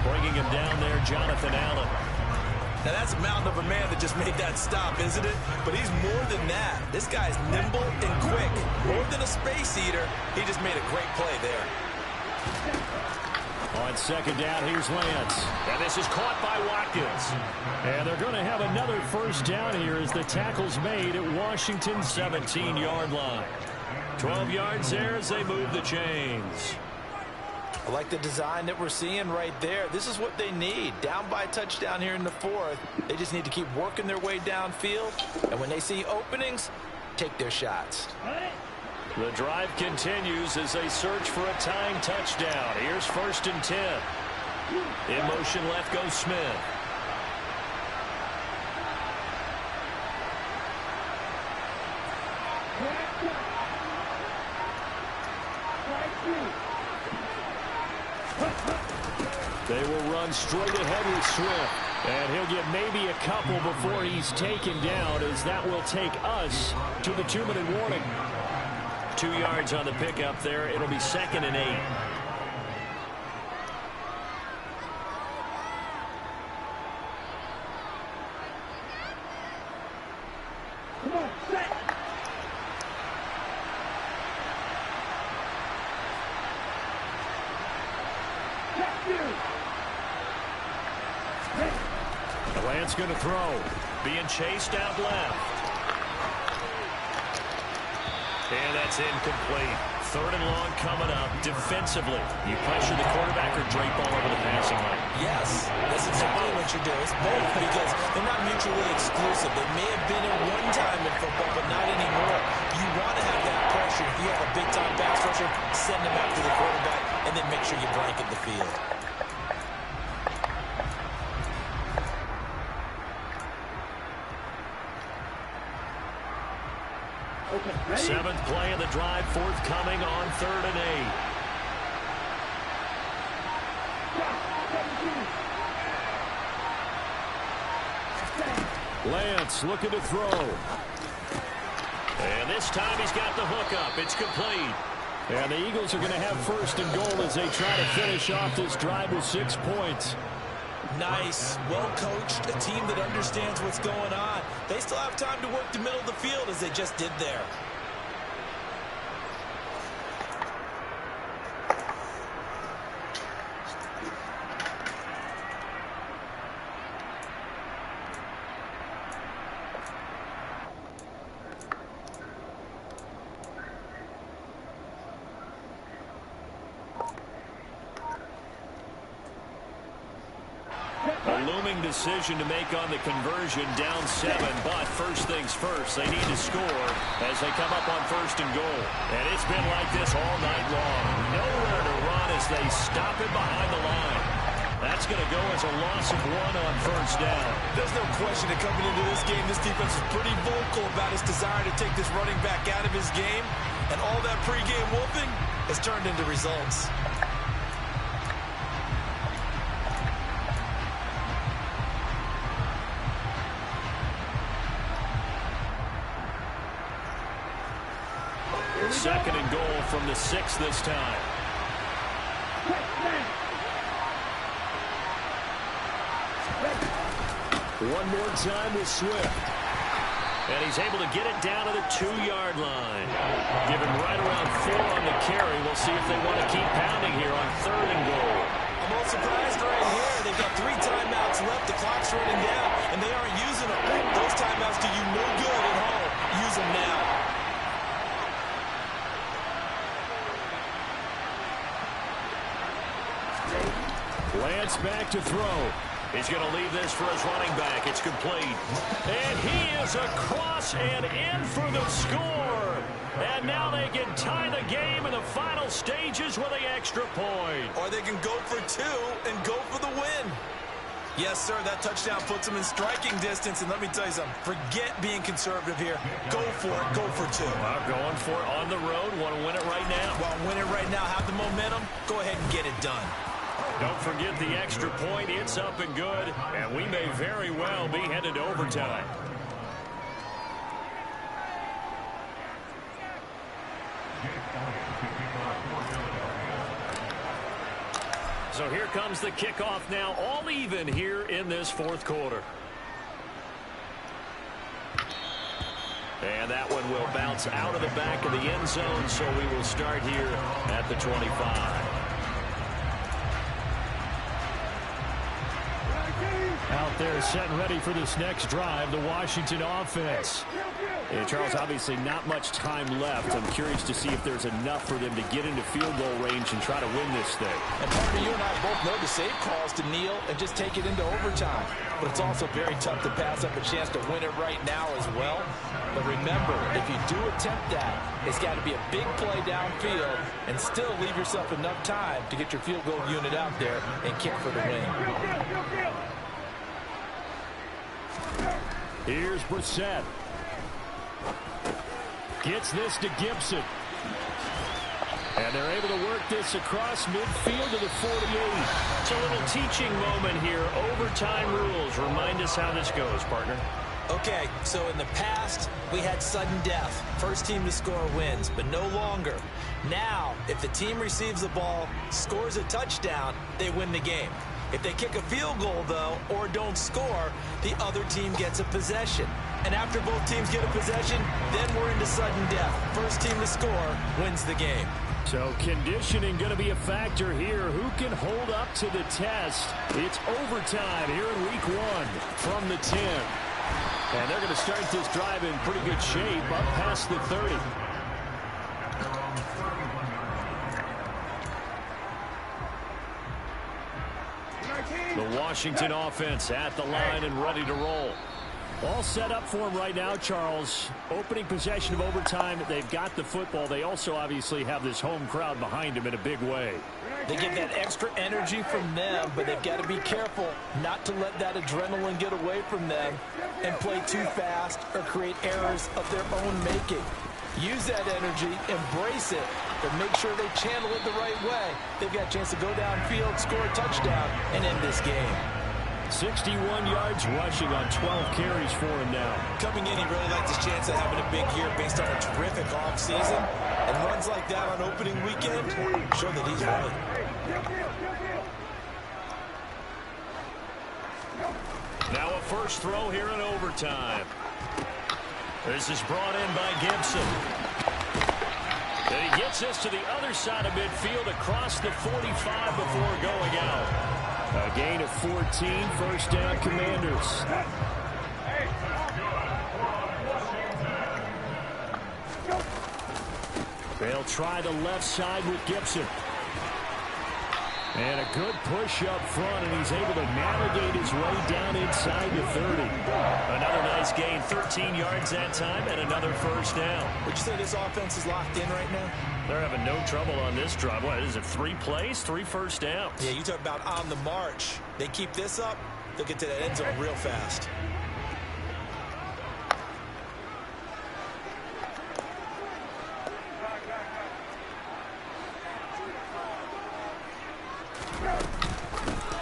Bringing him down there, Jonathan Allen. Now that's a mountain of a man that just made that stop, isn't it? But he's more than that. This guy's nimble and quick. More than a space eater, he just made a great play there. On 2nd down, here's Lance. And this is caught by Watkins. And they're going to have another 1st down here as the tackle's made at Washington's 17-yard line. 12 yards there as they move the chains. I like the design that we're seeing right there. This is what they need. Down by a touchdown here in the 4th. They just need to keep working their way downfield. And when they see openings, take their shots. The drive continues as they search for a tying touchdown. Here's 1st and 10. In motion left goes Smith. They will run straight ahead with Swift. And he'll get maybe a couple before he's taken down, as that will take us to the 2-minute warning. 2 yards on the pickup there. It'll be 2nd and 8. Come on, set. Lance going to throw. Being chased out left. And that's incomplete. 3rd and long coming up. Defensively, you pressure the quarterback or drape all over the passing lane? Yes, that's exactly what you do. It's both, because they're not mutually exclusive. They may have been at one time in football, but not anymore. You want to have that pressure. If you have a big-time pass rusher, send him after the quarterback, and then make sure you blanket the field. Okay, 7th play of the drive, forthcoming on 3rd and 8. Lance looking to throw. And this time he's got the hook up. It's complete. And the Eagles are going to have 1st and goal as they try to finish off this drive with 6 points. Nice, well-coached, a team that understands what's going on. They still have time to work the middle of the field as they just did there. A looming decision to make on the conversion, down 7, but first things first, they need to score as they come up on 1st and goal. And it's been like this all night long. Nowhere to run as they stop it behind the line. That's going to go as a loss of 1 on 1st down. There's no question that coming into this game, this defense is pretty vocal about his desire to take this running back out of his game. And all that pregame whooping has turned into results. Second and goal from the 6 this time. One more time with Swift. And he's able to get it down to the 2-yard line. Given right around 4 on the carry. We'll see if they want to keep pounding here on 3rd and goal. I'm all surprised right here. They've got 3 timeouts left. The clock's running down, and they aren't using them. Those timeouts do you no good at home. Use them now. Lance back to throw. He's going to leave this for his running back. It's complete. And he is across and in for the score. And now they can tie the game in the final stages with the extra point. Or they can go for 2 and go for the win. Yes, sir, that touchdown puts them in striking distance. And let me tell you something, forget being conservative here. Go for it, go for 2. Well, going for it on the road. Want to win it right now. Well, win it right now, have the momentum. Go ahead and get it done. Don't forget the extra point. It's up and good. And we may very well be headed to overtime. So here comes the kickoff now, all even here in this 4th quarter. And that one will bounce out of the back of the end zone, so we will start here at the 25. Out there set and ready for this next drive, the Washington offense. And Charles, obviously not much time left. I'm curious to see if there's enough for them to get into field goal range and try to win this thing. And partner, you and I both know the save calls to kneel and just take it into overtime. But it's also very tough to pass up a chance to win it right now as well. But remember, if you do attempt that, it's got to be a big play downfield and still leave yourself enough time to get your field goal unit out there and kick for the win. Here's Brissett. Gets this to Gibson. And they're able to work this across midfield to the 48. It's a little teaching moment here. Overtime rules. Remind us how this goes, partner. Okay, so in the past, we had sudden death. First team to score wins, but no longer. Now, if the team receives the ball, scores a touchdown, they win the game. If they kick a field goal, though, or don't score, the other team gets a possession. And after both teams get a possession, then we're into sudden death. First team to score wins the game. So conditioning going to be a factor here. Who can hold up to the test? It's overtime here in week 1 from the 10. And they're going to start this drive in pretty good shape up past the 30. The Washington offense at the line and ready to roll. All set up for him right now, Charles. Opening possession of overtime. They've got the football. They also obviously have this home crowd behind them in a big way. They get that extra energy from them, but they've got to be careful not to let that adrenaline get away from them and play too fast or create errors of their own making. Use that energy, embrace it, but make sure they channel it the right way. They've got a chance to go downfield, score a touchdown, and end this game. 61 yards rushing on 12 carries for him now. Coming in, he really liked his chance of having a big year based on a terrific offseason. And runs like that on opening weekend show that he's ready. Now a first throw here in overtime. This is brought in by Gibson. And he gets this to the other side of midfield across the 45 before going out. A gain of 14, first down Commanders. They'll try the left side with Gibson. And a good push up front, and he's able to navigate his way down inside the 30. Another nice gain, 13 yards that time, and another first down. Would you say this offense is locked in right now? They're having no trouble on this drive. What is it, 3 plays, 3 first downs? Yeah, you talk about on the march. They keep this up, they'll get to that end zone real fast.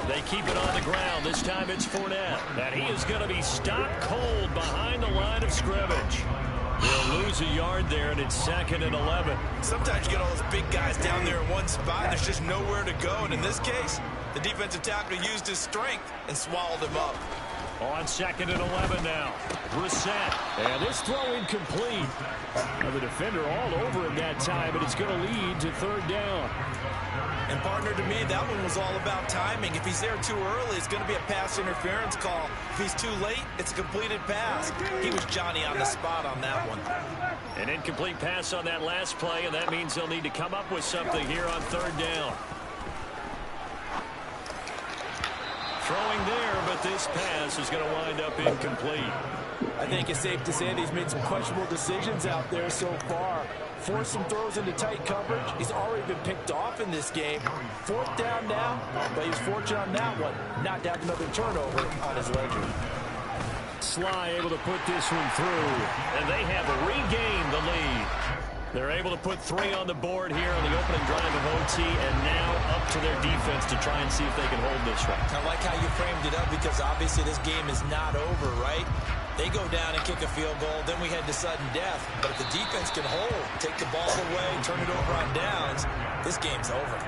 They keep it on the ground. This time it's Fournette. And he is going to be stopped cold behind the line of scrimmage. They'll lose a yard there, and it's 2nd and 11. Sometimes you get all those big guys down there in one spot, and there's just nowhere to go. And in this case, the defensive tackle used his strength and swallowed him up. On 2nd and 11 now. Brissett. And this throw incomplete. Now the defender all over him that time, but it's going to lead to 3rd down. And partner, to me, that one was all about timing. If he's there too early, it's going to be a pass interference call. If he's too late, it's a completed pass. He was Johnny on the spot on that one. An incomplete pass on that last play, and that means they'll need to come up with something here on 3rd down. Throwing there, but this pass is going to wind up incomplete. I think it's safe to say that he's made some questionable decisions out there so far. Forced some throws into tight coverage. He's already been picked off in this game. 4th down now, but he's fortunate on that one. Not to have another turnover on his ledger. Sly able to put this one through, and they have regained the lead. They're able to put 3 on the board here on the opening drive of OT, and now up to their defense to try and see if they can hold this one. I like how you framed it up because obviously this game is not over, right? They go down and kick a field goal, then we head to sudden death. But if the defense can hold, take the ball away, turn it over on downs, this game's over.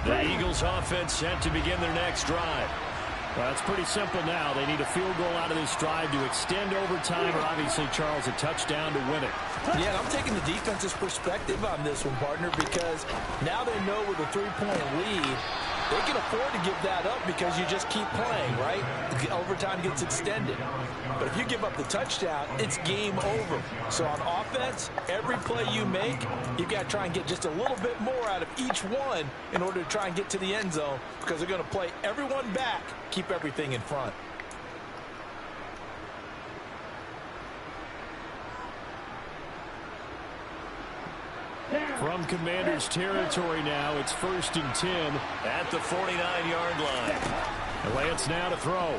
The Eagles offense set to begin their next drive. Well, it's pretty simple now. They need a field goal out of this drive to extend overtime, or obviously, Charles, a touchdown to win it. Yeah, I'm taking the defense's perspective on this one, partner, because now they know with a 3-point lead, they can afford to give that up because you just keep playing, right? The overtime gets extended. But if you give up the touchdown, it's game over. So on offense, every play you make, you've got to try and get just a little bit more out of each one in order to try and get to the end zone because they're going to play everyone back, keep everything in front. From Commanders territory now, it's 1st and 10 at the 49-yard line. Lance now to throw.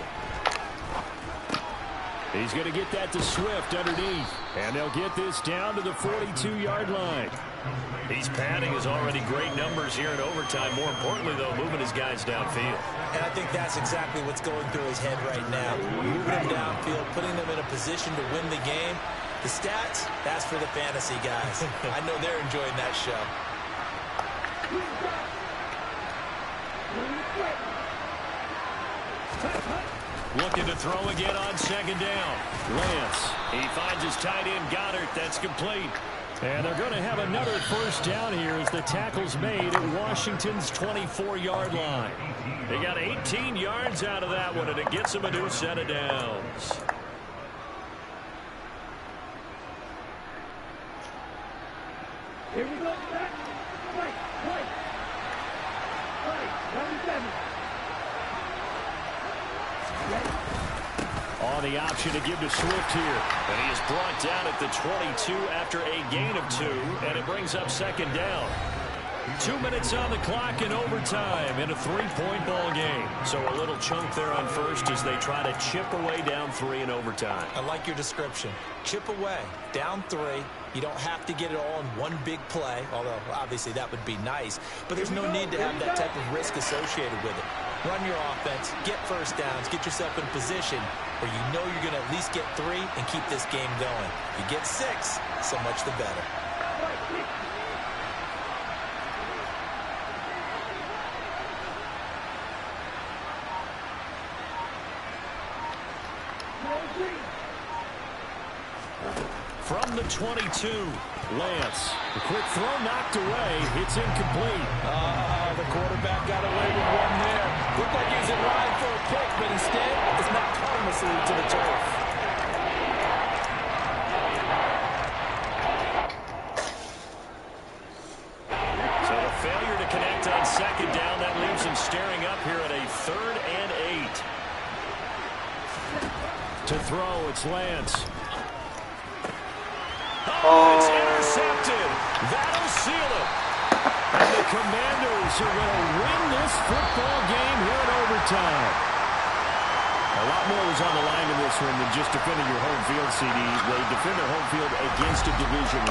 He's going to get that to Swift underneath, and they'll get this down to the 42-yard line. He's padding his already great numbers here in overtime. More importantly, though, moving his guys downfield. And I think that's exactly what's going through his head right now. Moving them downfield, putting them in a position to win the game. The stats, that's for the fantasy guys. I know they're enjoying that show. Looking to throw again on 2nd down. Lance, he finds his tight end Goddard. That's complete. And they're going to have another first down here as the tackle's made at Washington's 24-yard line. They got 18 yards out of that one, and it gets them a new set of downs. Here we go. Back. Right. Number 7. On the option to give to Swift here. And he is brought down at the 22 after a gain of 2. And it brings up 2nd down. 2 minutes on the clock in overtime in a 3-point ball game. So a little chunk there on first as they try to chip away down 3 in overtime. I like your description. Chip away, down 3. You don't have to get it all in one big play, although obviously that would be nice. But there's no need to have that type of risk associated with it. Run your offense, get first downs, get yourself in a position where you know you're going to at least get 3 and keep this game going. If you get 6, so much the better. From the 22, Lance. The quick throw knocked away. It's incomplete. The quarterback got away with one there. Looked like he was in line for a pick, but instead, it's knocked harmlessly to the turf. So a failure to connect on second down. That leaves him staring up here at a 3rd and 8. To throw, it's Lance. Oh, it's intercepted. That'll seal it. And the Commanders are going to win this football game here in overtime. A lot more was on the line in this one than just defending your home field, CD. They defend their home field against a division